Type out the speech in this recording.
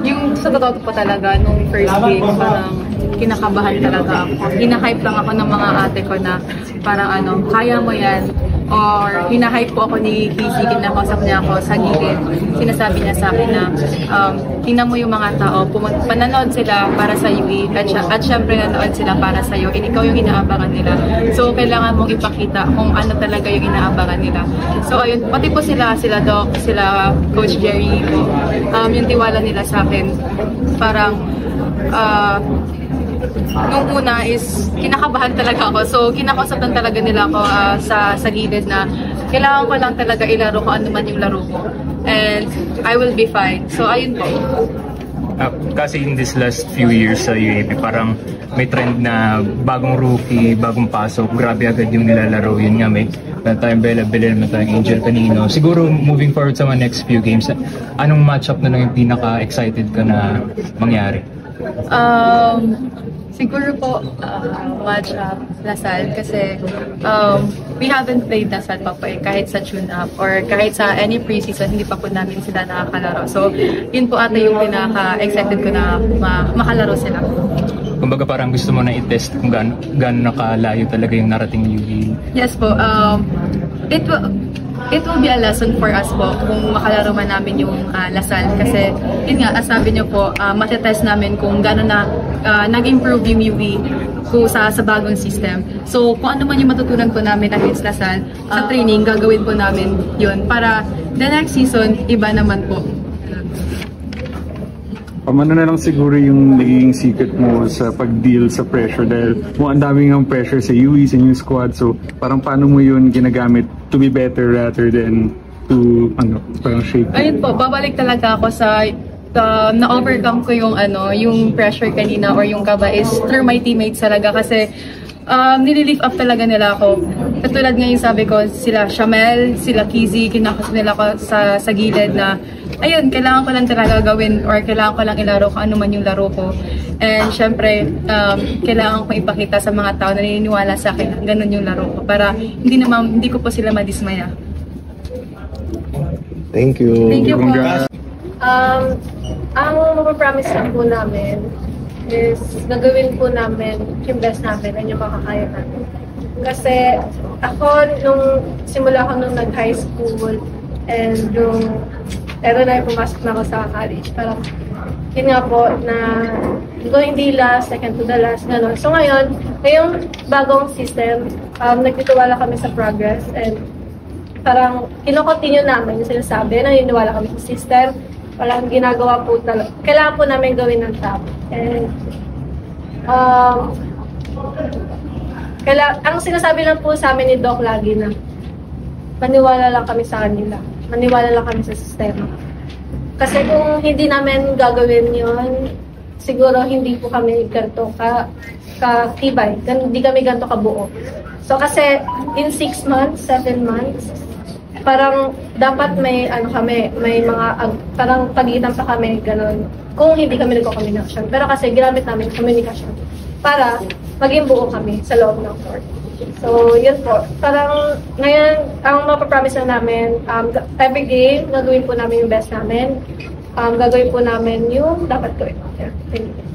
Yung sa totoo po talaga, nung first game, parang kinakabahan talaga ako. Hinahype lang ako ng mga ate ko na parang kaya mo yan. Or hinahype po ako ni Casey, kinakausap niya ako sa gilid. Sinasabi niya sa akin na tingnan mo yung mga tao, pananood sila para sa UE at syempre nanood sila para sa iyo. Ikaw yung inaabangan nila. So kailangan mong ipakita kung ano talaga yung inaabangan nila. So ayun, pati po sila Doc, sila Coach Jerry po. Yung tiwala nila sa akin, parang nung una is kinakabahan talaga ako. So kinakausap lang talaga nila ako sa gilid na kailangan ko lang talaga ilaro ko ano man yung laro ko. And I will be fine. So ayun po. Kasi in this last few years sa UAP, parang may trend na bagong rookie, bagong pasok, grabe agad yung nilalaro. Yun nga, may tayong Bella Belen, may tayong Angel Canino. Siguro moving forward sa mga next few games, anong matchup na lang yung pinaka-excited ka na mangyari? Siguro po match up Lasal kasi we haven't played Lasal pa po kahit sa tune-up or kahit sa any preseason, hindi pa po namin sila nakakalaro. So yun po ata yung pinaka-excited ko na makalaro sila. Kumbaga parang gusto mo na i-test kung gaano nakalayo talaga yung narating UV. Yes po. It will be a lesson for us po kung makalaro man namin yung Lasal kasi yun nga, as sabi niyo po, matetest namin kung gano'n na nag-improve yung UV ko sa bagong system. So kung ano man yung matutunan po namin against Lasal sa training, gagawin po namin yun para the next season, iba naman po. Ano na lang siguro yung naging secret mo sa pag-deal sa pressure dahil ang daming ng pressure sa UE, sa new squad. So parang paano mo yun ginagamit to be better rather than to parang shake? Ayun po, babalik talaga ako sa na-overcome ko yung pressure kanina or yung kaba is through my teammates talaga kasi nililift up talaga nila ako. Katulad ngayon sabi ko, sila Shamel, sila Kizzy, kinakas nila ko sa gilid na ayun, kailangan ko lang talaga gawin or kailangan ko lang ilaro kung ano man yung laro ko. And syempre, kailangan ko ipakita sa mga tao na naniniwala sa akin na ganun yung laro ko para hindi ko po sila madismaya. Thank you. Thank you po. Ang mapapromise lang po namin is gagawin po namin yung best namin at yung makakaya namin. Kasi ako, nung simula ko nung nag-high school and eto na pumasok na ako sa college, parang yun nga po na hindi last, second to the last, gano'n. So ngayong bagong system, nagtitiwala kami sa progress and parang kino-continue namin yung sinasabi, naniniwala kami sa system. Walang ginagawa po talaga. Kailangan po namin gawin ng top. And ang sinasabi lang po sa amin ni Doc lagi na maniwala lang kami sa kanila. Maniwala lang kami sa sistema. Kasi kung hindi namin gagawin yon, siguro hindi po kami ganito ka-tibay. Hindi kami ganito kabuo. So kasi in 6 months, 7 months, parang dapat may may mga parang pagitan pa kami ganun. Kung hindi kami nagko-communication. Pero kasi ginamit namin communication para maging buo kami sa loob ng court. So, yun po. Parang ngayon, ang mapapromise na namin, every game, gagawin po namin yung best namin. Gagawin po namin yung dapat gawin. Yeah, thank you.